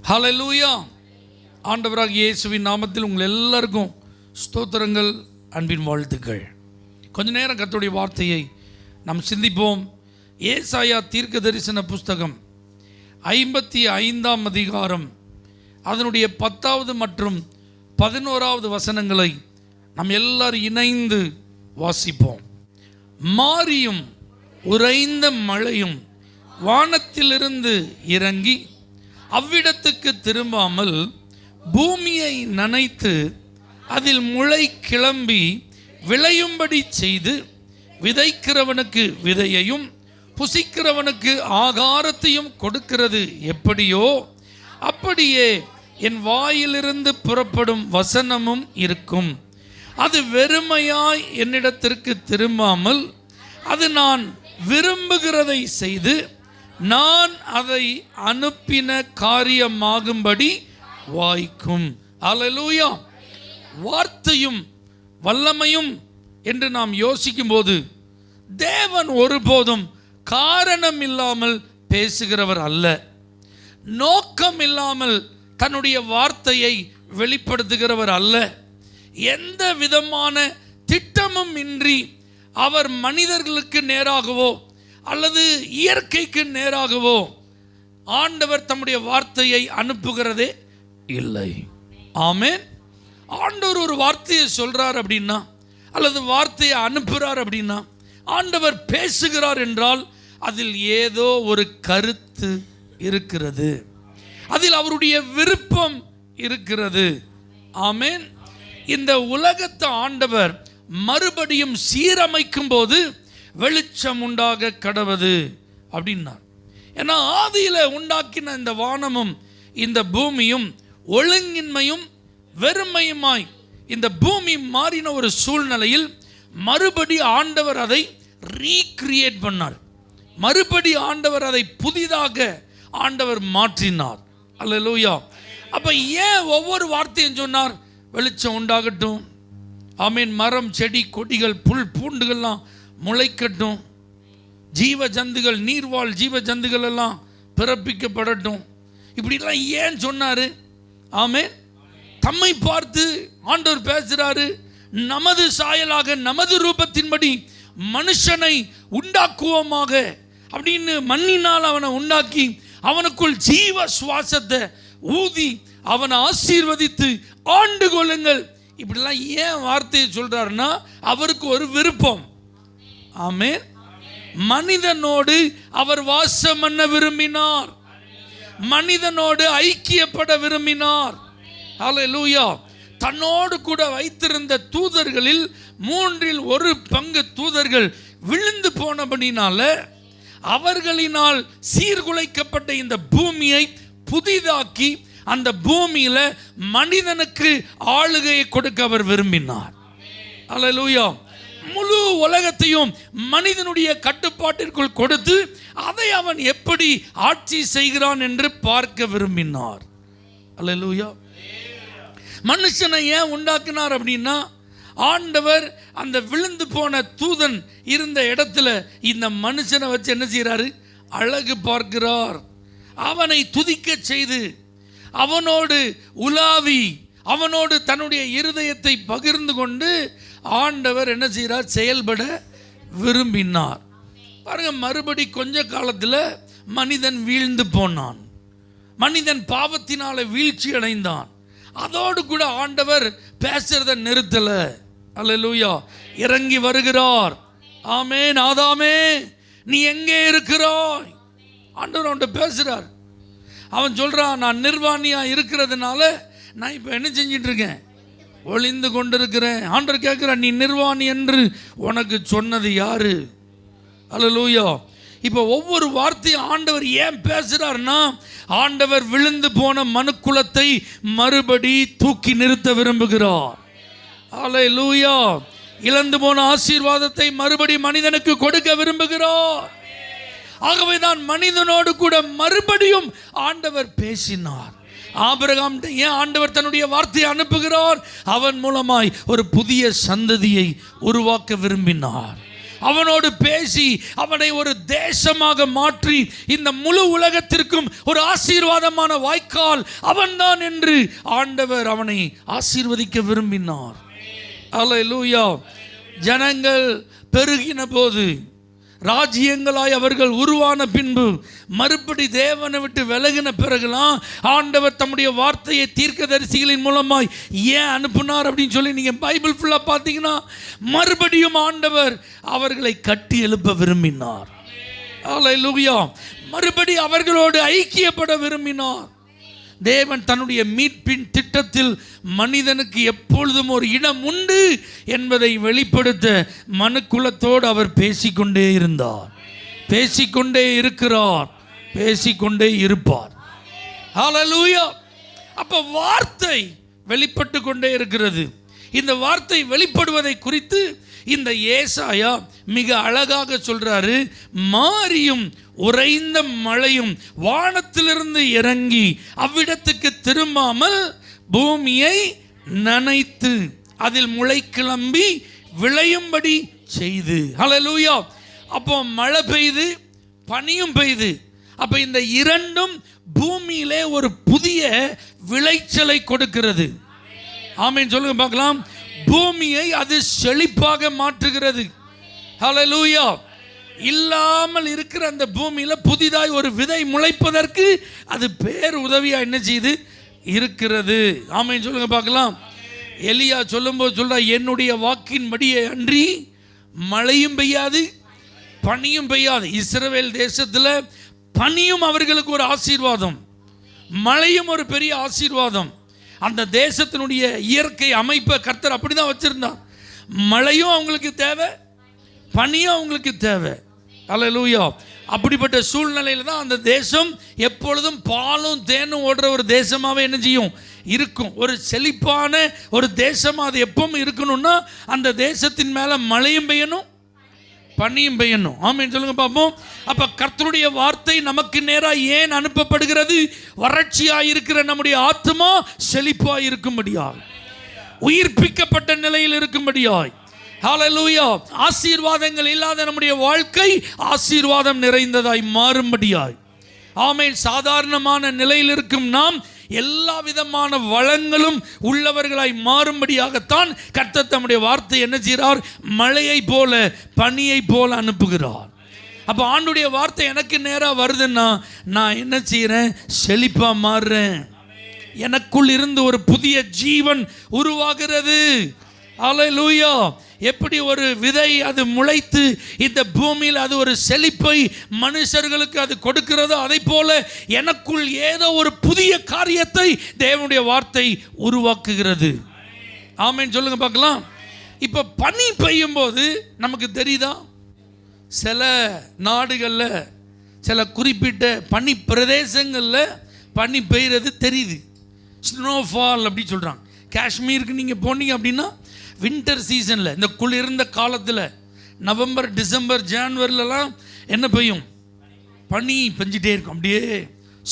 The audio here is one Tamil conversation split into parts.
ஹல்லேலூயா. ஆண்டவராக இயேசுவின் நாமத்தில் உங்கள் எல்லாருக்கும் ஸ்தோத்திரங்கள், அன்பின் வாழ்த்துக்கள். கொஞ்ச நேரம் கர்த்தருடைய வார்த்தையை நாம் சிந்திப்போம். ஏசாயா தீர்க்க தரிசன புஸ்தகம் 55ஆம் அதிகாரம் அதனுடைய 10வது மற்றும் 11வது வசனங்களை நாம் எல்லாரும் இணைந்து வாசிப்போம். மாரியும் உறைந்த மழையும் வானத்திலிருந்து இறங்கி அவ்விடத்துக்கு திரும்பாமல் பூமியை நனைத்து அதில் முளை கிளம்பி விளையும்படி செய்து விதைக்கிறவனுக்கு விதையையும் புசிக்கிறவனுக்கு ஆகாரத்தையும் கொடுக்கிறது எப்படியோ அப்படியே என் வாயிலிருந்து புறப்படும் வசனமும் இருக்கும். அது வெறுமையாய் என்னிடத்திற்கு திரும்பாமல் அது நான் விரும்புகிறதை செய்து நான் அதை அனுப்பின காரியமாகும்படி வாய்க்கும். அல்லேலூயா. வார்த்தையும் வல்லமையும் என்று நாம் யோசிக்கும் போது தேவன் ஒருபோதும் காரணம் இல்லாமல் பேசுகிறவர் அல்ல. நோக்கம் இல்லாமல் தன்னுடைய வார்த்தையை வெளிப்படுத்துகிறவர் அல்ல. எந்த விதமான திட்டமும் இன்றி அவர் மனிதர்களுக்கு நேராகவோ அல்லது இயற்கைக்கு நேராகவோ ஆண்டவர் தம்முடைய வார்த்தையை அனுப்புகிறதே இல்லை. ஆமென். ஆண்டவர் ஒரு வார்த்தையை சொல்றார் அப்படின்னா அல்லது வார்த்தையை அனுப்புகிறார் அப்படின்னா, ஆண்டவர் பேசுகிறார் என்றால் அதில் ஏதோ ஒரு கருத்து இருக்கிறது, அதில் அவருடைய விருப்பம் இருக்கிறது. ஆமென். இந்த உலகத்தை ஆண்டவர் மறுபடியும் சீரமைக்கும் போது வெளிச்சம் உண்டாக கடவது அப்படின்னார். ஏன்னா ஆதியில் உண்டாக்கின இந்த வானமும் இந்த பூமியும் ஒழுங்கின்மையும் வெறுமையுமாய் இந்த பூமி மாறின ஒரு சூழ்நிலையில் மறுபடி ஆண்டவர் அதை ரீக்ரியேட் பண்ணார். மறுபடி ஆண்டவர் அதை புதிதாக ஆண்டவர் மாற்றினார். அல்லேலூயா. அப்போ ஏன் ஒவ்வொரு வார்த்தையும் சொன்னார்? வெளிச்சம் உண்டாகட்டும், ஆமீன், மரம் செடி கொடிகள் புல் பூண்டுகள்லாம் முளைக்கட்டும், ஜீவ ஜந்துகள் நீர்வாழ் ஜீவ ஜந்துகள் எல்லாம் பிறப்பிக்கப்படட்டும். இப்படிலாம் ஏன் சொன்னார்? ஆமென். தம்மை பார்த்து ஆண்டவர் பேசுகிறாரு, நமது சாயலாக நமது ரூபத்தின்படி மனுஷனை உண்டாக்குவோமாக அப்படின்னு மண்ணினால் அவனை உண்டாக்கி அவனுக்குள் ஜீவ சுவாசத்தை ஊதி அவனை ஆசீர்வதித்து ஆண்டு கொள்ளுங்கள். இப்படிலாம் ஏன் வார்த்தையை சொல்றாருன்னா அவருக்கு ஒரு விருப்பம். ஆமென். மனிதனோடு அவர் வாசம் பண்ண விரும்பினார், மனிதனோடு ஐக்கியப்பட விரும்பினார். அல்லேலூயா. தன்னோடு கூட வைத்திருந்த தூதர்களில் 1/3 தூதர்கள் விழுந்து போனபடினால அவர்களினால் சீர்குலைக்கப்பட்ட இந்த பூமியை புதிதாக்கி அந்த பூமியில மனிதனுக்கு ஆளுகையை கொடுக்க அவர் விரும்பினார். அல்லேலூயா. முழு உலகத்தையும் மனிதனுடைய கட்டுப்பாட்டிற்குள் கொடுத்து அதை அவன் எப்படி ஆட்சி செய்கிறான் என்று பார்க்க விரும்பினார். அல்லேலூயா. மனுஷனை ஏன் உண்டாக்கினார் அப்படின்னா, ஆண்டவர் அந்த விழுந்து போன தூதன் இருந்த இடத்துல இந்த மனுஷனை வச்சு என்ன செய்கிறாரு? அழகு பார்க்கிறார். அவனை துதிக்க செய்து அவனோடு உலாவி அவனோடு தன்னுடைய இருதயத்தை பகிர்ந்து கொண்டு ஆண்டவர் என்ன செய்கிறார்? செயல்பட விரும்பினார். பாருங்க, மறுபடி கொஞ்ச காலத்தில் மனிதன் வீழ்ந்து போனான், மனிதன் பாவத்தினால வீழ்ச்சி அடைந்தான். அதோடு கூட ஆண்டவர் பேசுறத நிறுத்தல. அல்லேலூயா. இறங்கி வருகிறார். ஆமென். ஆதாமே, நீ எங்கே இருக்கிறாய்? ஆண்டவர் அவன்கிட்ட பேசுறார். அவன் சொல்றான், நான் நிர்வாணியா இருக்கிறதுனால நான் இப்போ என்ன செஞ்சிட்டு இருக்கேன்? ஒளிந்து கொண்டிருக்கிறேன். ஆண்டவர் கேட்கிறார், நீ நிர்வாணி என்று உனக்கு சொன்னது யாரு? அல்லேலூயா. இப்போ ஒவ்வொரு வார்த்தையும் ஆண்டவர் ஏன் பேசுறாருன்னா, ஆண்டவர் விழுந்து போன மனுக்குலத்தை மறுபடி தூக்கி நிறுத்த விரும்புகிறார். அல்லேலூயா. இழந்து போன ஆசீர்வாதத்தை மறுபடி மனிதனுக்கு கொடுக்க விரும்புகிறார். ஆகவே தான் மனிதனோடு கூட மறுபடியும் ஆண்டவர் பேசினார். ஆபிரகாம் ஏன் ஆண்டவர் தன்னுடைய வார்த்தையை அனுப்புகிறார்? அவன் மூலமாய் ஒரு புதிய சந்ததியை உருவாக்க விரும்பினார். அவனோடு பேசி அவனை ஒரு தேசமாக மாற்றி இந்த முழு உலகத்திற்கும் ஒரு ஆசீர்வாதமான வாய்க்கால் அவன்தான் என்று ஆண்டவர் அவனை ஆசீர்வதிக்க விரும்பினார். அல்லேலூயா. ஜனங்கள் பெருகின போது, ராஜ்யங்களாய் அவர்கள் உருவான பின்பு, மறுபடி தேவனை விட்டு விலகின பிறகுலாம் ஆண்டவர் தம்முடைய வார்த்தையை தீர்க்கதரிசிகளின் மூலமாய் ஏன் அனுப்புனார் அப்படின்னு சொல்லி நீங்கள் பைபிள் ஃபுல்லாக பார்த்தீங்கன்னா, மறுபடியும் ஆண்டவர் அவர்களை கட்டி எழுப்ப விரும்பினார். அல்லேலூயா. மறுபடி அவர்களோடு ஐக்கியப்பட விரும்பினார். தேவன் தன்னுடைய மீட்பின் திட்டத்தில் மனிதனுக்கு எப்பொழுதும் ஒரு இடம் உண்டு என்பதை வெளிப்படுத்த மனுக்குலத்தோடு அவர் பேசிக்கொண்டே இருந்தார், பேசிக்கொண்டே இருக்கிறார், பேசிக்கொண்டே இருப்பார். ஹல்லேலூயா. அப்ப வார்த்தை வெளிப்பட்டு கொண்டே இருக்கிறது. இந்த வார்த்தை வெளிப்படுவதை குறித்து இந்த ஏசாயா மிக அழகாக சொல்றாரு. மாரியும் உறைந்த மழையும் வானத்திலிருந்து இறங்கி அவ்விடத்துக்கு திரும்பாமல் பூமியை நனைத்து அதில் முளை கிளம்பி விளையும்படி செய்து. ஹல்லேலூயா. அப்போ மழை பெய்து, பனியும் பெய்து. அப்ப இந்த இரண்டும் பூமியிலே ஒரு புதிய விளைச்சலை கொடுக்கிறது. ஆமென் சொல்லுங்க பார்க்கலாம். பூமியை அது செழிப்பாக மாற்றுகிறது. ஹல்லேலூயா. இல்லாமல் இருக்கிற அந்த பூமியில புதிதாய் ஒரு விதை முளைப்பதற்கு அது பேர் உதவியா என்ன செய்து இருக்கிறது. ஆமென் சொல்லுங்க பார்க்கலாம். எலியா சொல்லும்போது சொல்றா, என்னுடைய வாக்கின்படியே அன்றி மழையும் பெய்யாது பனியும் பெய்யாது. இஸ்ரவேல் தேசத்தில் பனியும் அவர்களுக்கு ஒரு ஆசீர்வாதம், மழையும் ஒரு பெரிய ஆசீர்வாதம். அந்த தேசத்தினுடைய இயற்கை அமைப்பை கர்த்தர் அப்படிதான் வச்சிருந்தார். மழையும் அவங்களுக்கு தேவை, பனியும் அவங்களுக்கு தேவை. அல்லேலூயா. அப்படிப்பட்ட சூழ்நிலையில் தான் அந்த தேசம் எப்பொழுதும் பாலும் தேனும் ஓடுற ஒரு தேசமாகவே என்ன செய்யும் இருக்கும். ஒரு செழிப்பான ஒரு தேசமாக அது எப்பவும் இருக்கணும்னா அந்த தேசத்தின் மேலே மழையும் பெய்யணும், பனியும் பெய்யணும். ஆமென் சொல்லுங்க பார்ப்போம். அப்ப கர்த்தருடைய வார்த்தை நமக்கு நேராக ஏன் அனுப்பப்படுகிறது? வறட்சியாக இருக்கிற நம்முடைய ஆத்மா செழிப்பாக இருக்கும்படியாய், உயிர்ப்பிக்கப்பட்ட நிலையில் இருக்கும்படியாய். ஹல்லேலூயா. ஆசீர்வாதங்கள் இல்லாத நம்முடைய வாழ்க்கை ஆசீர்வாதம் நிறைந்ததாய் மாறும்படியாய். ஆமென். சாதாரணமான நிலையில் இருக்கும் நாம் எல்லா விதமான வளங்களும் உள்ளவர்களாய் மாறும்படியாகத்தான் கர்த்தர் தம்முடைய வார்த்தை என்ன செய்கிறார்? மழையை போல பனியை போல அனுப்புகிறார். அப்போ ஆண்டுடைய வார்த்தை எனக்கு நேராக வருதுன்னா நான் என்ன செய்கிறேன்? செழிப்பாக மாறுறேன். எனக்குள் இருந்து ஒரு புதிய ஜீவன் உருவாகிறது. அல்லேலூயா. எப்படி ஒரு விதை அது முளைத்து இந்த பூமியில் அது ஒரு செழிப்பை மனுஷர்களுக்கு அது கொடுக்கிறதோ, அதை போல எனக்குள் ஏதோ ஒரு புதிய காரியத்தை தேவனுடைய வார்த்தை உருவாக்குகிறது. ஆமென் சொல்லுங்க பார்க்கலாம். இப்போ பனி பெய்யும் போது நமக்கு தெரியுதா? சில நாடுகளில், சில குறிப்பிட்ட பனி பிரதேசங்களில் பனி பெய்கிறது தெரியுது. ஸ்னோஃபால் அப்படி சொல்கிறாங்க. காஷ்மீருக்கு நீங்கள் போனீங்க அப்படின்னா வின்டர் சீசனில், இந்த குளிர்ந்த காலத்தில், நவம்பர் டிசம்பர் ஜான்வரிலலாம் என்ன பெய்யும்? பனி பெஞ்சிட்டே இருக்கும். அப்படியே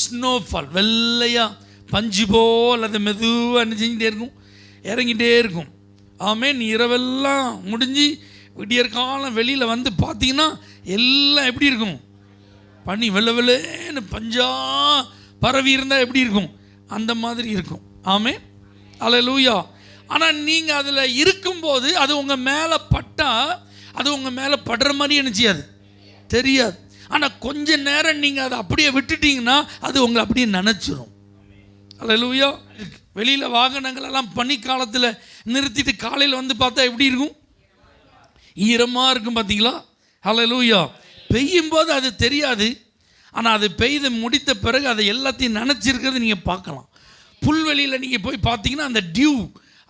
ஸ்னோஃபால் வெள்ளையாக பஞ்சு போல் அது மெதுவாக என்ன செஞ்சிட்டே இருக்கும், இறங்கிட்டே இருக்கும். ஆமென். இரவெல்லாம் முடிஞ்சு விடியற் காலம் வெளியில் வந்து பார்த்தீங்கன்னா எல்லாம் எப்படி இருக்கும்? பனி வெள்ளை வெள்ளேன்னு பஞ்சா பரவி இருந்தால் எப்படி இருக்கும்? அந்த மாதிரி இருக்கும். ஆமென். அல்லேலூயா. ஆனால் நீங்கள் அதில் இருக்கும்போது அது உங்கள் மேலே பட்டால் அது உங்கள் மேலே படுற மாதிரி என்ன செய்யாது? தெரியாது. ஆனால் கொஞ்ச நேரம் நீங்கள் அதை அப்படியே விட்டுட்டீங்கன்னா அது உங்களை அப்படியே நனைச்சிரும். அல்லேலூயா. வெளியில் வாகனங்கள் எல்லாம் பனிக்காலத்தில் நிறுத்திட்டு காலையில் வந்து பார்த்தா எப்படி இருக்கும்? ஈரமாக இருக்கும். பார்த்தீங்களா? அல்லேலூயா. பெய்யும் போது அது தெரியாது. ஆனால் அது பெய்து முடித்த பிறகு அதை எல்லாத்தையும் நனைச்சிருக்கிறது நீங்கள் பார்க்கலாம். புல்வெளியில் நீங்கள் போய் பார்த்தீங்கன்னா அந்த டியூ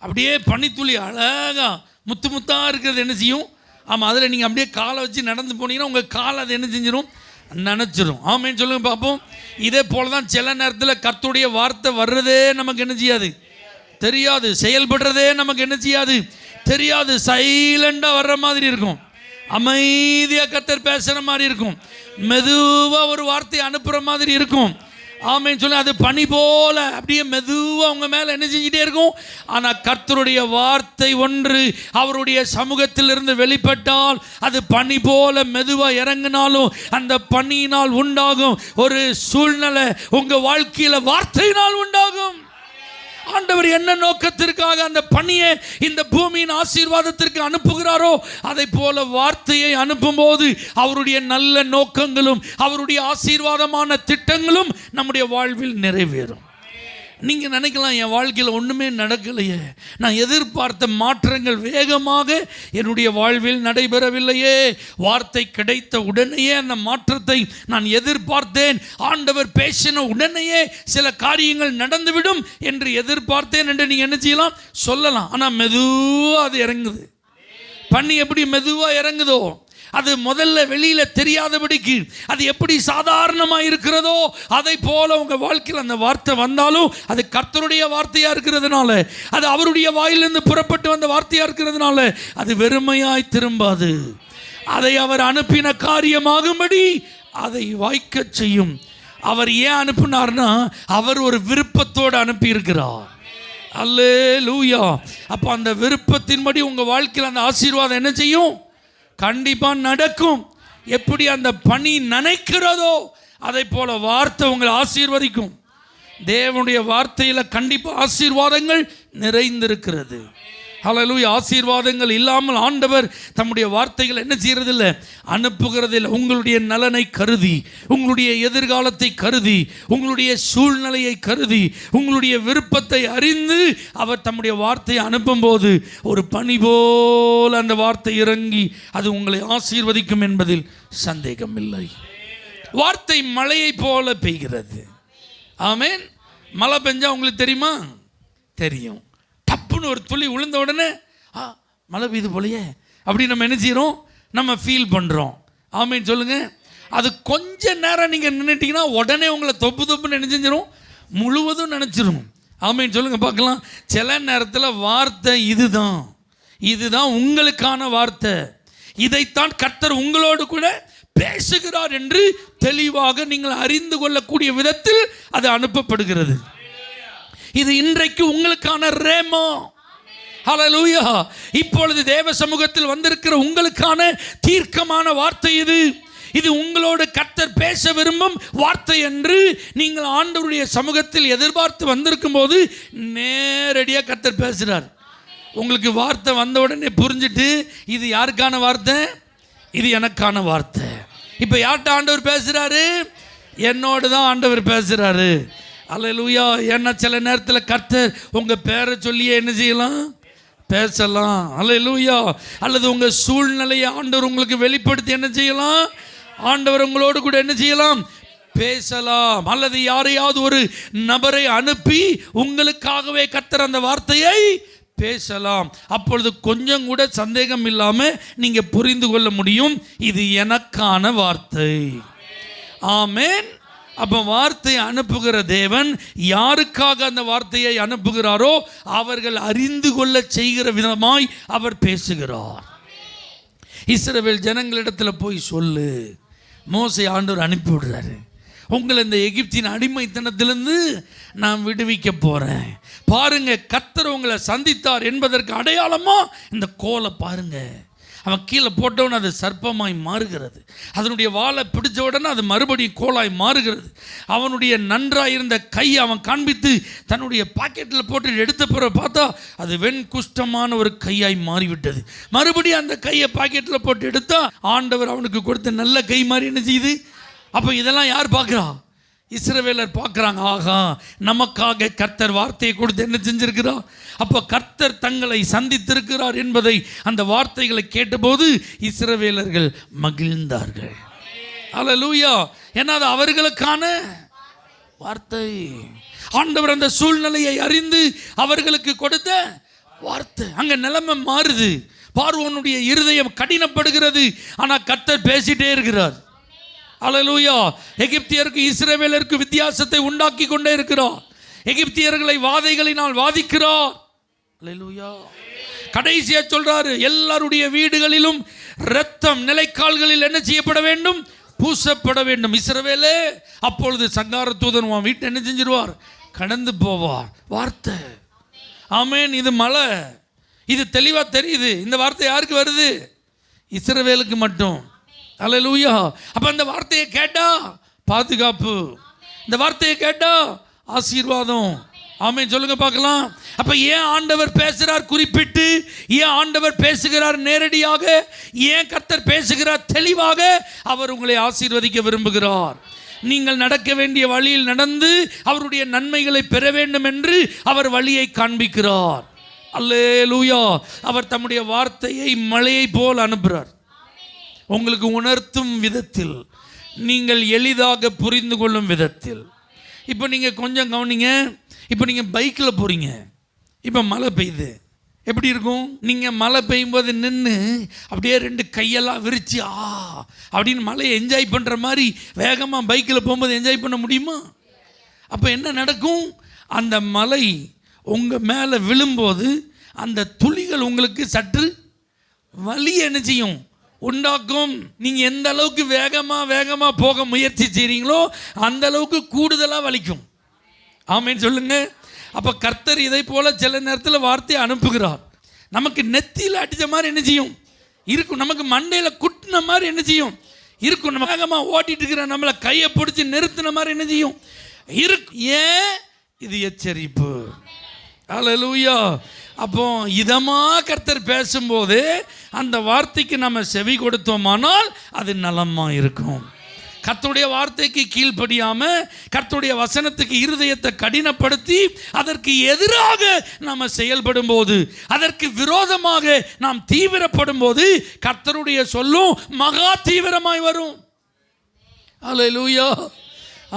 அப்படியே பனித்துளி அழகாக முத்து முத்தாக இருக்கிறது என்ன செய்யும்? ஆமாம், அதில் நீங்கள் அப்படியே காலை வச்சு நடந்து போனீங்கன்னா உங்கள் காலை அது என்ன செஞ்சிடும்? நினச்சிரும். ஆமேன்னு சொல்லுங்க பார்ப்போம். இதே போல தான் சில நேரத்தில் கர்த்தருடைய வார்த்தை வர்றதே நமக்கு என்ன செய்யாது? தெரியாது. செயல்படுறதே நமக்கு என்ன செய்யாது? தெரியாது. சைலண்டாக வர்ற மாதிரி இருக்கும். அமைதியாக கர்த்தர் பேசுகிற மாதிரி இருக்கும். மெதுவாக ஒரு வார்த்தையை அனுப்புகிற மாதிரி இருக்கும். ஆமென் சொல்லி அது பனி போல அப்படியே மெதுவாக அவங்க மேலே என்ன செஞ்சிட்டே இருக்கும். ஆனால் கர்த்தருடைய வார்த்தை ஒன்று அவருடைய சமூகத்திலிருந்து வெளிப்பட்டால் அது பனி போல மெதுவாக இறங்கினாலும் அந்த பனியினால் உண்டாகும் ஒரு சூழ்நிலை உங்கள் வாழ்க்கையில் வார்த்தையினால் உண்டாகும். ஆண்டவர் என்ன நோக்கத்திற்காக அந்த பணியை இந்த பூமியின் ஆசீர்வாதத்திற்கு அனுப்புகிறாரோ அதை போல வார்த்தையை அனுப்பும்போது அவருடைய நல்ல நோக்கங்களும் அவருடைய ஆசீர்வாதமான திட்டங்களும் நம்முடைய வாழ்வில் நிறைவேறும். நீங்கள் நினைக்கலாம், என் வாழ்க்கையில் ஒன்றுமே நடக்கலையே, நான் எதிர்பார்த்த மாற்றங்கள் வேகமாக என்னுடைய வாழ்வில் நடைபெறவில்லையே. வார்த்தை கிடைத்த உடனேயே அந்த மாற்றத்தை நான் எதிர்பார்த்தேன், ஆண்டவர் பேசின உடனேயே சில காரியங்கள் நடந்துவிடும் என்று எதிர்பார்த்தேன் என்று நீங்கள் என்ன செய்யலாம், சொல்லலாம். ஆனால் மெதுவாக அது இறங்குது. பனி எப்படி மெதுவாக இறங்குதோ, அது முதல்ல வெளியில தெரியாதபடிக்கு அது எப்படி சாதாரணமாக இருக்கிறதோ அதை போல உங்கள் வாழ்க்கையில் அந்த வார்த்தை வந்தாலும் அது கர்த்தருடைய வார்த்தையாக இருக்கிறதுனால, அது அவருடைய வாயிலிருந்து புறப்பட்டு வந்த வார்த்தையாக இருக்கிறதுனால அது வெறுமையாய் திரும்பாது. அதை அவர் அனுப்பின காரியமாகும்படி அதை வாய்க்க செய்யும். அவர் ஏன் அனுப்பினார்னா அவர் ஒரு விருப்பத்தோடு அனுப்பியிருக்கிறார். அல்லேலூயா. அப்போ அந்த விருப்பத்தின்படி உங்கள் வாழ்க்கையில் அந்த ஆசீர்வாதம் என்ன செய்யும், கண்டிப்பாக நடக்கும். எப்படி அந்த பனி நனைக்கிறதோ அதை போல வார்த்தை உங்களை ஆசீர்வதிக்கும். தேவனுடைய வார்த்தையில் கண்டிப்பாக ஆசீர்வாதங்கள் நிறைந்திருக்கிறது. ஹல்லேலூயா. ஆசீர்வாதங்கள் இல்லாமல் ஆண்டவர் தம்முடைய வார்த்தைகள் என்ன செய்யறதில்லை, அனுப்புகிறதில்லை. உங்களுடைய நலனை கருதி, உங்களுடைய எதிர்காலத்தை கருதி, உங்களுடைய சூழ்நிலையை கருதி, உங்களுடைய விருப்பத்தை அறிந்து அவர் தம்முடைய வார்த்தையை அனுப்பும்போது ஒரு பனி போல் அந்த வார்த்தை இறங்கி அது உங்களை ஆசீர்வதிக்கும் என்பதில் சந்தேகம் இல்லை. வார்த்தை மழையை போல பெய்கிறது. ஆமென். மழை பெஞ்சா உங்களுக்கு தெரியுமா? தெரியும். டப்புன்னு ஒரு துளி விழுந்த உடனே மழை பெய்து போலையே அப்படி நம்ம என்ன செய்கிறோம், நம்ம ஃபீல் பண்ணுறோம். ஆமென் சொல்லுங்க. அது கொஞ்ச நேரம் நீங்கள் நின்றுட்டீங்கன்னா உடனே உங்களை தொப்பு தொப்புன்னு நினைச்சிரும், முழுவதும் நினச்சிரும். ஆமென் சொல்லுங்க பார்க்கலாம். சில நேரத்தில் வார்த்தை இதுதான் உங்களுக்கான வார்த்தை, இதைத்தான் கர்த்தர் உங்களோடு கூட பேசுகிறார் என்று தெளிவாக நீங்கள் அறிந்து கொள்ளக்கூடிய விதத்தில் அது அனுப்பப்படுகிறது. இது இன்றைக்கு உங்களுக்கான ரேமா. ஹல்லேலூயா. இப்பொழுது தேவ சமூகத்தில் வந்திருக்கிற உங்களுக்கான தீர்க்கமான வார்த்தை இது உங்களோடு கர்த்தர் பேச விரும்பும் வார்த்தை என்று நீங்கள் ஆண்டவருடைய சமூகத்தில் எதிர்பார்த்து வந்திருக்கும் போது நேரடியாக கர்த்தர் பேசுகிறார். உங்களுக்கு வார்த்தை வந்த உடனே புரிஞ்சுட்டு இது யாருக்கான வார்த்தை, இது எனக்கான வார்த்தை. இப்போ யார்கிட்ட ஆண்டவர் பேசுகிறாரு, என்னோடு தான் ஆண்டவர் பேசுகிறாரு. அல்லேலூயா. ஏன்னா சில நேரத்தில் கர்த்தர் உங்கள் பேரை சொல்லியே என்ன செய்யலாம், பேசலாம். அல்லேலூயா. அல்லது உங்கள் சூழ்நிலையை ஆண்டவர் உங்களுக்கு வெளிப்படுத்தி என்ன செய்யலாம், ஆண்டவர் உங்களோடு கூட என்ன செய்யலாம், பேசலாம். அல்லது யாரையாவது ஒரு நபரை அனுப்பி உங்களுக்காகவே கர்த்தர் அந்த வார்த்தையை பேசலாம். அப்பொழுது கொஞ்சம் கூட சந்தேகம் இல்லாமல் நீங்கள் புரிந்து கொள்ள முடியும், இது எனக்கான வார்த்தை. ஆமென். அப்போ வார்த்தையை அனுப்புகிற தேவன் யாருக்காக அந்த வார்த்தையை அனுப்புகிறாரோ அவர்கள் அறிந்து கொள்ள செய்கிற விதமாய் அவர் பேசுகிறார். இஸ்ரவேல் ஜனங்களிடத்தில் போய் சொல்லு, மோசே ஆண்டவர் அனுப்பி விடுறாரு, உங்களை இந்த எகிப்தின் அடிமைத்தனத்திலிருந்து நான் விடுவிக்க போகிறேன். பாருங்க, கர்த்தர் உங்களை சந்தித்தார் என்பதற்கு அடையாளமா இந்த கோலை பாருங்க. அவன் கீழே போட்டவன் அது சர்ப்பமாய் மாறுகிறது, அதனுடைய வாழை பிடிச்ச உடனே அது மறுபடியும் கோலாய் மாறுகிறது. அவனுடைய நன்றாக இருந்த கை அவன் காண்பித்து தன்னுடைய பாக்கெட்டில் போட்டு எடுத்த பிறகு பார்த்தா அது வெண்குஷ்டமான ஒரு கையாய் மாறிவிட்டது. மறுபடியும் அந்த கையை பாக்கெட்டில் போட்டு எடுத்தா ஆண்டவர் அவனுக்கு கொடுத்த நல்ல கை மாதிரி என்ன செய்யுது. அப்போ இதெல்லாம் யார் பார்க்குறா, இஸ்ரவேலர் பார்க்குறாங்க. ஆகா, நமக்காக கர்த்தர் வார்த்தையை கொடுத்து என்ன செஞ்சிருக்கிறார். அப்போ கர்த்தர் தங்களை சந்தித்திருக்கிறார் என்பதை அந்த வார்த்தைகளை கேட்டபோது இஸ்ரவேலர்கள் மகிழ்ந்தார்கள். அல்லேலூயா. ஏன்னா அது அவர்களுக்கான வார்த்தை. ஆண்டவர் அந்த சூழ்நிலையை அறிந்து அவர்களுக்கு கொடுத்த வார்த்தை. அங்கே நிலைமை மாறுது. பார்வோனுடைய இருதயம் கடினப்படுகிறது, ஆனால் கர்த்தர் பேசிட்டே இருக்கிறார். அல்லேலூயா. எகிப்தியருக்கு இஸ்ரவேலருக்கு வித்தியாசத்தை உண்டாக்கி கொண்டே இருக்கிறார். எகிப்தியர்களை வாதைகளினால் வாதிக்கிறார். அல்லேலூயா. கடைசியா சொல்றாரு, எல்லாருடைய வீடுகளிலும் இரத்தம் நிலைக்கால்களில் என்ன செய்யப்பட வேண்டும், பூசப்பட வேண்டும். இஸ்ரவேலே, அப்பொழுது சங்கார தூதன் உன் வீட்டை என்ன செஞ்சிருவார்? கடந்து போவார். வார்த்தை. ஆமென். இது மலை, இது தெளிவா தெரியுது. இந்த வார்த்தை யாருக்கு வருது? இஸ்ரவேலுக்கு மட்டும். அல்லேலூயா. அப்ப அந்த வார்த்தையை கேட்டா பாதுகாப்பு, இந்த வார்த்தையை கேட்டா ஆசீர்வாதம். ஆமென். சொல்லுங்க பார்க்கலாம். அப்ப ஏன் ஆண்டவர் பேசுகிறார் குறிப்பிட்டு? ஏன் ஆண்டவர் பேசுகிறார் நேரடியாக? ஏன் கர்த்தர் பேசுகிறார் தெளிவாக? அவர் உங்களை ஆசீர்வதிக்க விரும்புகிறார். நீங்கள் நடக்க வேண்டிய வழியில் நடந்து அவருடைய நன்மைகளை பெற வேண்டும் என்று அவர் வழியை காண்பிக்கிறார். அல்லேலூயா. அவர் தம்முடைய வார்த்தையை மழையை போல் அனுப்புகிறார். உங்களுக்கு உணர்த்தும் விதத்தில், நீங்கள் எளிதாக புரிந்து கொள்ளும் விதத்தில். இப்போ நீங்கள் கொஞ்சம் கவனிங்க. இப்போ நீங்கள் பைக்கில் போகிறீங்க, இப்போ மழை பெய்யுது. எப்படி இருக்கும்? நீங்கள் மழை பெய்யும்போது நின்று அப்படியே ரெண்டு கையெல்லாம் விரிச்சு அப்படின்னு மழையை என்ஜாய் பண்ணுற மாதிரி வேகமாக பைக்கில் போகும்போது என்ஜாய் பண்ண முடியுமா? அப்போ என்ன நடக்கும்? அந்த மழை உங்கள் மேலே விழும்போது அந்த துளிகள் உங்களுக்கு சற்று வலி என்ன செய்யும்? உண்டாக்கும். நீங்கள் எந்த அளவுக்கு வேகமாக போக முயற்சி செய்கிறீங்களோ அந்த அளவுக்கு கூடுதலாக வலிக்கும். ஆமென் சொல்லுங்க. அப்போ கர்த்தர் இதை போல சில நேரத்தில் வார்த்தையை அனுப்புகிறார். நமக்கு நெத்தியில் அடித்த மாதிரி என்ன செய்யும்? இருக்கும். நமக்கு மண்டையில் குட்டின மாதிரி என்ன செய்யும்? இருக்கும். நம்ம வேகமாக ஓட்டிட்டு இருக்கிற நம்மளை கையை பிடிச்சி நிறுத்தின மாதிரி என்ன செய்யும்? இருக்கும். ஏன்? இது எச்சரிப்பு. அல்லேலூயா. அப்போ இதமாக கர்த்தர் பேசும்போது அந்த வார்த்தைக்கு நம்ம செவி கொடுத்தோமானால் அது நலமாக இருக்கும். கர்த்தருடைய வார்த்தைக்கு கீழ்ப்படியாம, கர்த்தருடைய வசனத்துக்கு இருதயத்தை கடினப்படுத்தி அதற்கு எதிராக நாம் செயல்படும் போது, அதற்கு விரோதமாக நாம் தீவிரப்படும் போது கர்த்தருடைய சொல்லும் மகா தீவிரமாய் வரும். அல்லேலூயா.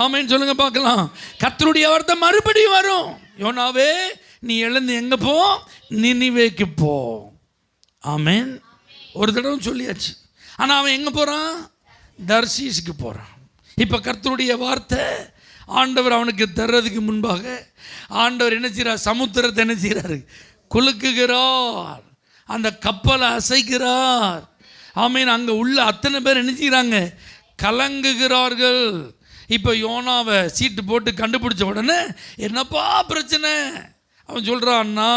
ஆமென் சொல்லுங்க பார்க்கலாம். கர்த்தருடைய வார்த்தை மறுபடியும் வரும். யோனாவே, நீ எழுந்து எங்கே போ? நினிவேக்கு போ. ஆமென். ஒரு தடவை சொல்லியாச்சு. ஆனால் அவன் எங்கே போகிறான்? தர்சீஸுக்கு போகிறான். இப்போ கர்த்தருடைய வார்த்தை ஆண்டவர் அவனுக்கு தர்றதுக்கு முன்பாக ஆண்டவர் என்ன செய்கிறார்? சமுத்திரத்தை என்ன செய்கிறாரு? குலுக்குகிறார். அந்த கப்பலை அசைக்கிறார். ஆமென். அங்கே உள்ள அத்தனை பேர் என்ன செய்கிறாங்க? கலங்குகிறார்கள். இப்போ யோனாவை சீட்டு போட்டு கண்டுபிடிச்ச உடனே என்னப்பா பிரச்சனை? அவன் சொல்கிறான், அண்ணா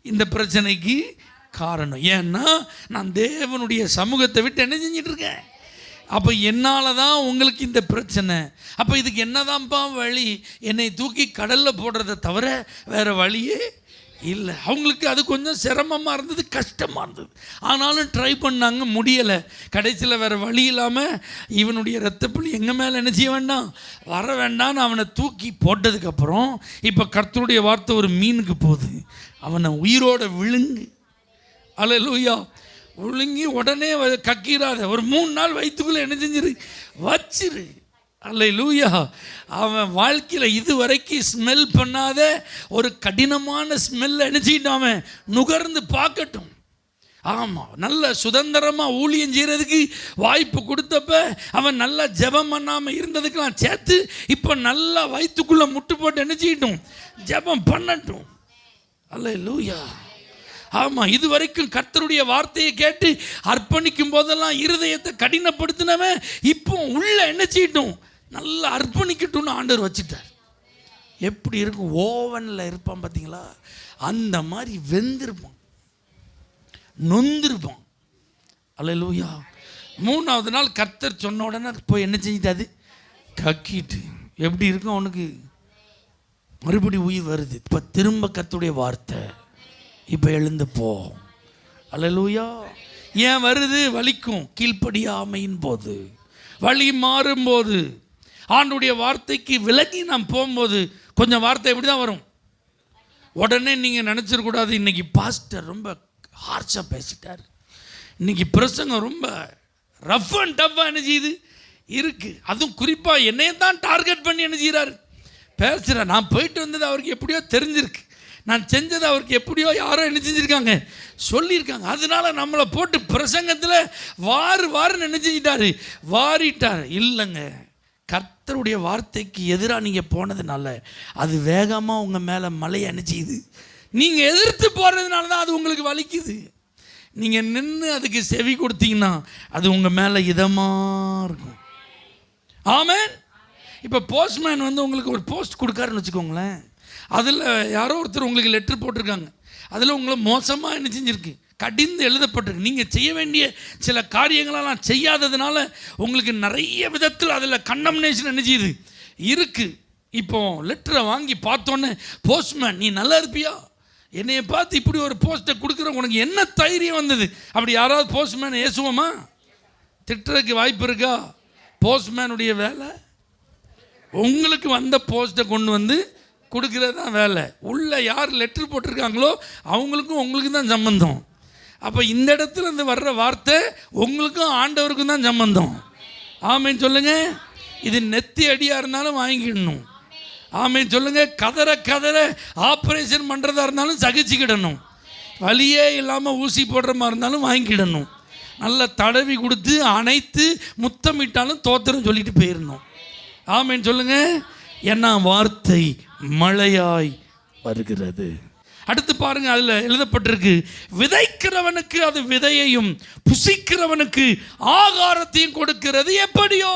இந்த பிரச்சனைக்கு காரணம் ஏன்னா நான் தேவனுடைய சமூகத்தை விட்டு என்ன செஞ்சிட்ருக்கேன். அப்போ என்னால் தான் உங்களுக்கு இந்த பிரச்சனை. அப்போ இதுக்கு என்னதான்ப்பா வழி? என்னை தூக்கி கடலில் போடுறதை தவிர வேறு வழியே இல்லை. அவங்களுக்கு அது கொஞ்சம் சிரமமாக இருந்தது, கஷ்டமாக இருந்தது. ஆனாலும் ட்ரை பண்ணாங்க, முடியலை. கடைசியில் வேறு வழி இல்லாமல் இவனுடைய இரத்தப்புள்ளி எங்கள் மேலே என்ன செய்ய வேண்டாம், வர வேண்டாம்னு அவனை தூக்கி போட்டதுக்கப்புறம் இப்போ கர்த்தருடைய வார்த்தை ஒரு மீனுக்கு போகுது, அவனை உயிரோட விழுங்கு. அல்லேலூயா. விழுங்கி உடனே கக்கிறாத, ஒரு 3 நாள் வயிற்றுக்குள்ளே என்ன செஞ்சிரு, வச்சிரு. அல்லேலூயா. அவன் வாழ்க்கையில் இதுவரைக்கும் ஸ்மெல் பண்ணாத ஒரு கடினமான ஸ்மெல்லை நினச்சிக்கிட்டு அவன் நுகர்ந்து பார்க்கட்டும். ஆமாம், நல்ல சுதந்திரமாக ஊழியம் செய்கிறதுக்கு வாய்ப்பு கொடுத்தப்ப அவன் நல்லா ஜெபம் பண்ணாமல் இருந்ததுக்கெல்லாம் சேர்த்து இப்போ நல்லா வயிற்றுக்குள்ளே முட்டு போட்டு நினச்சிக்கிட்டும் ஜெபம் பண்ணட்டும். அல்லேலூயா. ஆமாம், இது வரைக்கும் கர்த்தருடைய வார்த்தையை கேட்டு அர்ப்பணிக்கும் போதெல்லாம் இருதயத்தை கடினப்படுத்தினவன் இப்போ உள்ள என்ன செய்யட்டும், நல்லா அர்ப்பணிக்கட்டும்னு ஆண்டவர் வச்சுட்டார். எப்படி இருக்கும்? ஓவனில் இருப்பான் பார்த்தீங்களா, அந்த மாதிரி வெந்திருப்பான், நொந்திருப்பான். அல்லேலூயா. 3வது நாள் கர்த்தர் சொன்ன உடனே போய் என்ன செஞ்சிட்டாது, கக்கிட்டு. எப்படி இருக்கும் அவனுக்கு? மறுபடி உயிர் வருது. இப்போ திரும்ப கர்த்தருடைய வார்த்தை, இப்போ எழுந்து போ. அல்லேலூயா. ஏன் வருது? வலிக்கும். கீழ்ப்படியாமையின் போது, வழி மாறும்போது, ஆண்டுடைய வார்த்தைக்கு விலகி நாம் போகும்போது கொஞ்சம் வார்த்தை எப்படி தான் வரும். உடனே நீங்கள் நினச்சிடக்கூடாது இன்றைக்கி பாஸ்டர் ரொம்ப ஹார்ஷாக பேசிட்டார், இன்றைக்கி பிரசங்கம் ரொம்ப ரஃப் அண்ட் டஃப்பாக என்ன செய்யுது இருக்குது. அதுவும் குறிப்பாக என்னையே தான் டார்கெட் பண்ணி என்ன செய்கிறாரு, பேசுகிறேன். நான் போயிட்டு வந்தது அவருக்கு எப்படியோ தெரிஞ்சிருக்கு, நான் செஞ்சது அவருக்கு எப்படியோ யாரோ என்ன செஞ்சுருக்காங்க, சொல்லியிருக்காங்க. அதனால நம்மளை போட்டு பிரசங்கத்தில் வாருன்னு என்ன செஞ்சிட்டாரு, வாரிட்டார். இல்லைங்க, கர்த்தருடைய வார்த்தைக்கு எதிராக நீங்கள் போனதுனால அது வேகமாக உங்கள் மேலே மழையை அணைச்சிது. நீங்கள் எதிர்த்து போகிறதுனால தான் அது உங்களுக்கு வலிக்குது. நீங்கள் நின்று அதுக்கு செவி கொடுத்தீங்கன்னா அது உங்கள் மேலே இதமாக இருக்கும். ஆமென். இப்போ போஸ்ட்மேன் வந்து உங்களுக்கு ஒரு போஸ்ட் கொடுக்காருன்னு வச்சுக்கோங்களேன். அதில் யாரோ ஒருத்தர் உங்களுக்கு லெட்டர் போட்டிருக்காங்க. அதில் உங்களை மோசமாக என்ன செஞ்சுருக்கு, கடிந்து எழுதப்பட்டிருக்கு. நீங்கள் செய்ய வேண்டிய சில காரியங்களெல்லாம் செய்யாததுனால உங்களுக்கு நிறைய விதத்தில் அதில் கண்டம்னேஷன் என்ன செய்யுது இருக்குது. இப்போ லெட்டரை வாங்கி பார்த்தோன்னே போஸ்ட்மேன் நீ நல்லா இருப்பியா, என்னைய பார்த்து இப்படி ஒரு போஸ்ட்டை கொடுக்குற உனக்கு என்ன தைரியம் வந்தது? அப்படி யாராவது போஸ்ட்மேன் ஏசுவோமா? திட்டுறதுக்கு வாய்ப்பு இருக்கா? போஸ்ட்மேனுடைய வேலை உங்களுக்கு வந்த போஸ்ட்டை கொண்டு வந்து கொடுக்குறது தான் வேலை. உள்ளே யார் லெட்ரு போட்டிருக்காங்களோ அவங்களுக்கும் உங்களுக்கும் தான் சம்பந்தம். அப்போ இந்த இடத்துல இருந்து வர்ற வார்த்தை உங்களுக்கும் ஆண்டவருக்கும் தான் சம்பந்தம். ஆமேன்னு சொல்லுங்கள். இது நெத்தி அடியாக இருந்தாலும் வாங்கிடணும். ஆமேன்னு சொல்லுங்கள். கதற ஆப்ரேஷன் பண்ணுறதா இருந்தாலும் சகிச்சுக்கிடணும். வலியே இல்லாமல் ஊசி போடுற மாதிரி இருந்தாலும் வாங்கிக்கிடணும். நல்லா தடவி கொடுத்து அணைத்து முத்தமிட்டாலும் தோத்திரம் சொல்லிட்டு போயிடணும். ஆமேன்னு சொல்லுங்கள். ஏன்னா வார்த்தை மழையாய் வருகிறது. அடுத்து பாருங்க, அதில் எழுதப்பட்டிருக்கு, விதைக்கிறவனுக்கு அது விதையையும் புசிக்கிறவனுக்கு ஆகாரத்தையும் கொடுக்கிறது எப்படியோ.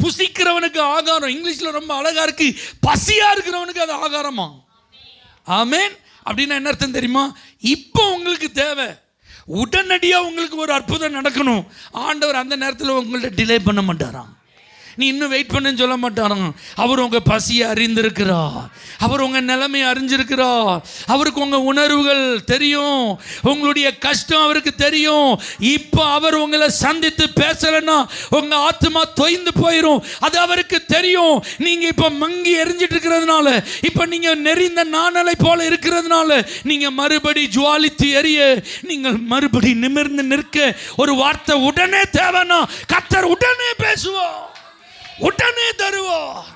புசிக்கிறவனுக்கு ஆகாரம், இங்கிலீஷில் ரொம்ப அழகா இருக்கு, பசியா இருக்கிறவனுக்கு அது ஆகாரமா. ஆமேன். அப்படின்னா என்ன அர்த்தம் தெரியுமா? இப்போ உங்களுக்கு தேவை, உடனடியாக உங்களுக்கு ஒரு அற்புதம் நடக்கணும். ஆண்டவர் அந்த நேரத்தில் உங்கள்ட்ட டிலே பண்ண மாட்டாராம். நீ இன்னும் வெயிட் பண்ணுன்னு சொல்ல மாட்டாராம். அவர் உங்கள் பசியை அறிந்திருக்கிறார். அவர் உங்கள் நிலைமையை அறிஞ்சிருக்கிறார். அவருக்கு உங்கள் உணர்வுகள் தெரியும், உங்களுடைய கஷ்டம் அவருக்கு தெரியும். இப்போ அவர் உங்களை சந்தித்து பேசலைன்னா உங்கள் ஆத்மா தொய்ந்து போயிடும். அது அவருக்கு தெரியும். நீங்கள் இப்போ மங்கி எரிஞ்சிட்டு இருக்கிறதுனால, இப்போ நீங்கள் நெறிந்த நாணலை போல இருக்கிறதுனால, நீங்கள் மறுபடி ஜுவாலித்து எரிய, நீங்கள் மறுபடி நிமிர்ந்து நிற்க ஒரு வார்த்தை உடனே தேவைன்னா கர்த்தர் உடனே பேசுவார், உடனே தருவார்.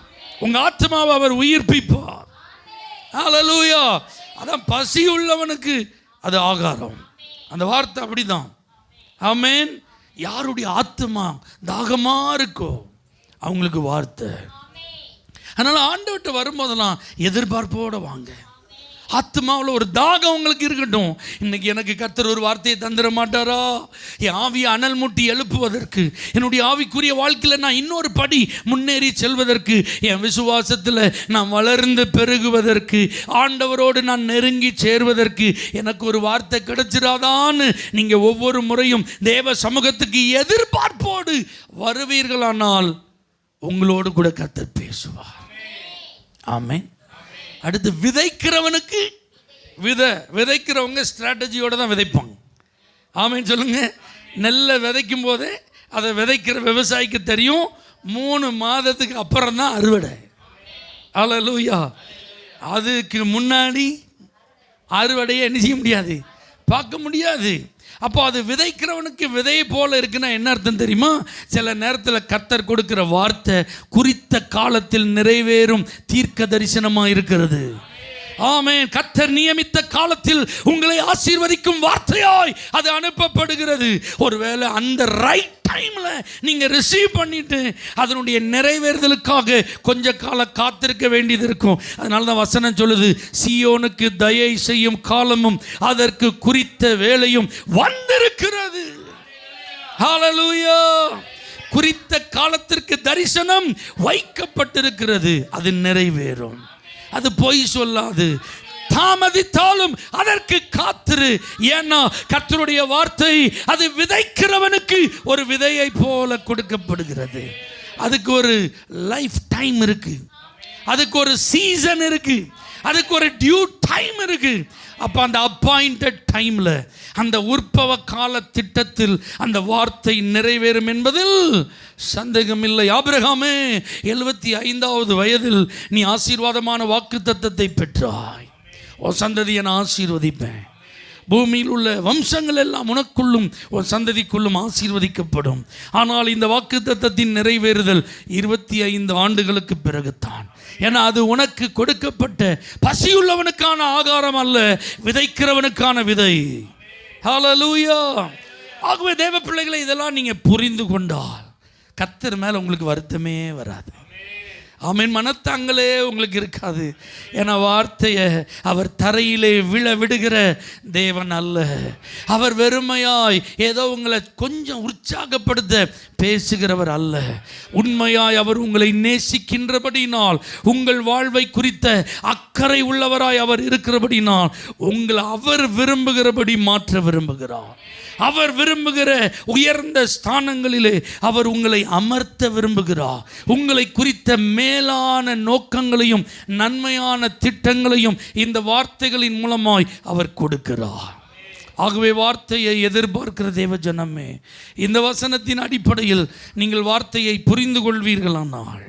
உங்க ஆத்மாவை அவர் உயிர்ப்பிப்பார். ஹல்லேலூயா. அதான் பசி உள்ளவனுக்கு அது ஆகாரம். அந்த வார்த்தை அப்படிதான். ஆமென். யாருடைய ஆத்மா தாகமா இருக்கோ அவங்களுக்கு வார்த்தை. அதனால ஆண்டவர்கிட்ட வரும்போதெல்லாம் எதிர்பார்ப்போட வாங்க. ஆத்மாவில் ஒரு தாகம் உங்களுக்கு இருக்கட்டும். இன்னைக்கு எனக்கு கர்த்தர் ஒரு வார்த்தையை தந்துட மாட்டாரா? என் ஆவியை அனல் மூட்டி எழுப்புவதற்கு, என்னுடைய ஆவிக்குரிய வாழ்க்கையில் நான் இன்னொரு படி முன்னேறி செல்வதற்கு, என் விசுவாசத்தில் நான் வளர்ந்து பெருகுவதற்கு, ஆண்டவரோடு நான் நெருங்கி சேர்வதற்கு எனக்கு ஒரு வார்த்தை கிடைச்சிடாதான்னு நீங்கள் ஒவ்வொரு முறையும் தேவ சமூகத்துக்கு எதிர்பார்ப்போடு வருவீர்களானால் உங்களோடு கூட கர்த்தர் பேசுவார். ஆமென். அடுத்து விதைக்கிறவனுக்கு விதைக்கிறவங்க ஸ்ட்ராட்டஜியோடு தான் விதைப்பாங்க. ஆமென் சொல்லுங்க. நெல்லை விதைக்கும் போதே அதை விதைக்கிற விவசாயிக்கு தெரியும் 3 மாதத்துக்கு அப்புறம் தான் அறுவடை. ஹல்லேலூயா. அதுக்கு முன்னாடி அறுவடையை என்ன செய்ய முடியாது, பார்க்க முடியாது. அப்போ அது விதைக்கிறவனுக்கு விதையை போல இருக்குன்னா என்ன அர்த்தம் தெரியுமா? சில நேரத்தில் கர்த்தர் கொடுக்கிற வார்த்தை குறித்த காலத்தில் நிறைவேறும் தீர்க்க தரிசனமாக இருக்கிறது. ஆமென். கர்த்தர் நியமித்த காலத்தில் உங்களை ஆசீர்வதிக்கும் வார்த்தையாய் அது அனுப்பப்படுகிறது. ஒருவேளை அந்த ரைட் டைம்ல நீங்க ரிசீவ் பண்ணிட்டு அதனுடைய நிறைவேறுதலுக்காக கொஞ்ச காலம் காத்திருக்க வேண்டியது இருக்கும். அதனால தான் வசனம் சொல்லுது, சீயோனுக்கு தயை செய்யும் காலமும் அதற்கு குறித்த வேளையும் வந்திருக்கிறது. ஹல்லேலூயா. குறித்த காலத்திற்கு தரிசனம் வைக்கப்பட்டிருக்கிறது. அது நிறைவேறும். அது பொய் சொல்லாது. தாமதித்தாலும் அதற்கு காத்திரு. ஏன்னா கர்த்தருடைய வார்த்தை அது விதைக்கிறவனுக்கு ஒரு விதையை போல கொடுக்கப்படுகிறது. அதுக்கு ஒரு லைஃப் டைம் இருக்கு, அதுக்கு ஒரு சீசன் இருக்கு, அதுக்கு ஒரு டியூ டைம் இருக்கு. அப்போ அந்த அப்பாயிண்டட் டைமில், அந்த உற்பவ கால திட்டத்தில் அந்த வார்த்தை நிறைவேறும் என்பதில் சந்தேகமில்லை. ஆபிரகாமே 75வது வயதில் நீ ஆசீர்வாதமான வாக்குத்தத்தத்தை பெற்றாய். உன் சந்ததியை நான் ஆசீர்வதிப்பேன். பூமியில் உள்ள வம்சங்கள் எல்லாம் உனக்குள்ளும் உன் சந்ததிக்குள்ளும் ஆசீர்வதிக்கப்படும். ஆனால் இந்த வாக்குத்தத்தத்தின் நிறைவேறுதல் 25 ஆண்டுகளுக்கு பிறகுதான். ஏன்னா அது உனக்கு கொடுக்கப்பட்ட பசியுள்ளவனுக்கான ஆகாரம் அல்ல, விதைக்கிறவனுக்கான விதை. ஹல்லேலூயா. ஆகவே தேவ பிள்ளைகளை இதெல்லாம் நீங்கள் புரிந்து கொண்டால் கர்த்தர் மேலே உங்களுக்கு வருத்தமே வராது. ஆமென். மனத்தாங்களே உங்களுக்கு இருக்காது. என வார்த்தையை அவர் தரையிலே விழ விடுகிற தேவன் அல்ல. அவர் வெறுமையாய் ஏதோ உங்களை கொஞ்சம் உற்சாகப்படுத்த பேசுகிறவர் அல்ல. உண்மையாய் அவர் உங்களை நேசிக்கின்றபடினால், உங்கள் வாழ்வை குறித்த அக்கறை உள்ளவராய் அவர் இருக்கிறபடினால் உங்களை அவர் விரும்புகிறபடி மாற்ற விரும்புகிறார். அவர் விரும்புகிற உயர்ந்த ஸ்தானங்களிலே அவர் உங்களை அமர்த்த விரும்புகிறார். உங்களை குறித்த மேலான நோக்கங்களையும் நன்மையான திட்டங்களையும் இந்த வார்த்தைகளின் மூலமாய் அவர் கொடுக்கிறார். ஆகவே வார்த்தையை எதிர்பார்க்கிற தேவ ஜனமே, இந்த வசனத்தின் அடிப்படையில் நீங்கள் வார்த்தையை புரிந்து கொள்வீர்களானால்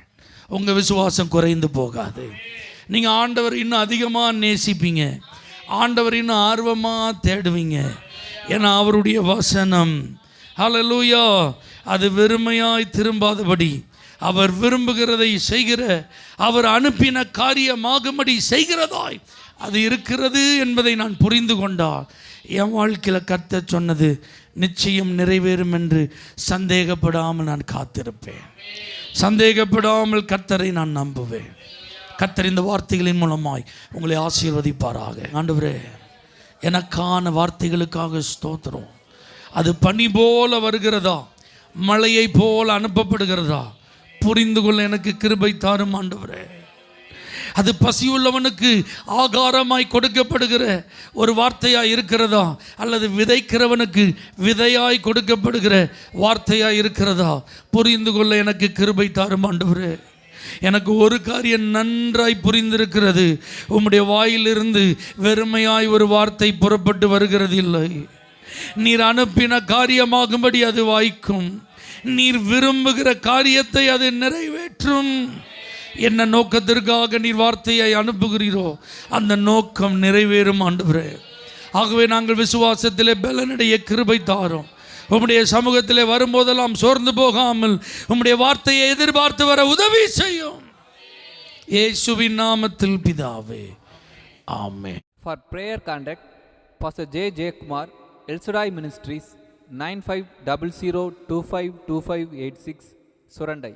உங்கள் விசுவாசம் குறைந்து போகாது. நீங்கள் ஆண்டவர் இன்னும் அதிகமாக நேசிப்பீங்க, ஆண்டவர் இன்னும் ஆர்வமாக தேடுவீங்க. ஏன்னா அவருடைய வசனம், ஹல்லேலூயா, அது வெறுமையாய் திரும்பாதபடி அவர் விரும்புகிறதை செய்கிற, அவர் அனுப்பின காரியமாகும்படி செய்கிறதாய் அது இருக்கிறது என்பதை நான் புரிந்து கொண்டால் என் வாழ்க்கையில் கர்த்தர் சொன்னது நிச்சயம் நிறைவேறும் என்று சந்தேகப்படாமல் நான் காத்திருப்பேன். சந்தேகப்படாமல் கர்த்தரை நான் நம்புவேன். கர்த்தர் இந்த வார்த்தைகளின் மூலமாய் உங்களை ஆசீர்வதிப்பாராக. ஆண்டவரே, எனக்கான வார்த்தைகளுக்காக ஸ்தோத்திரம். அது பனி போல வருகிறதா, மழையை போல அனுப்பப்படுகிறதா, புரிந்து கொள்ள எனக்கு கிருபை தாரும் ஆண்டவரே. அது பசியுள்ளவனுக்கு ஆகாரமாய் கொடுக்கப்படுகிற ஒரு வார்த்தையாய் இருக்கிறதா, அல்லது விதைக்கிறவனுக்கு விதையாய் கொடுக்கப்படுகிற வார்த்தையாய் இருக்கிறதா, புரிந்து கொள்ள எனக்கு கிருபை தாரும் ஆண்டவரே. எனக்கு ஒரு காரியம் நன்றாய் புரிந்திருக்கிறது, உம்முடைய வாயிலிருந்து வெறுமையாய் ஒரு வார்த்தை புறப்பட்டு வருகிறது இல்லை. நீர் அனுப்பின காரியமாகும்படி அது வாய்க்கும். நீர் விரும்புகிற காரியத்தை அது நிறைவேற்றும். என்ன நோக்கத்திற்காக நீர் வார்த்தையை அனுப்புகிறீரோ அந்த நோக்கம் நிறைவேறும் ஆண்டவரே. ஆகவே நாங்கள் விசுவாசத்திலே பலனடைய கிருபை தாரும். உம்முடைய சமூகத்திலே வரும்போதெல்லாம் சோர்ந்து போகாமல் உம்முடைய வார்த்தையை எதிர்பார்த்து வர உதவி செய்யும். இயேசுவின் நாமத்தில் பிதாவே, ஆமென். For prayer contact, Pastor J. Kumar, El Shaddai Ministries, 9500252586, Surandai.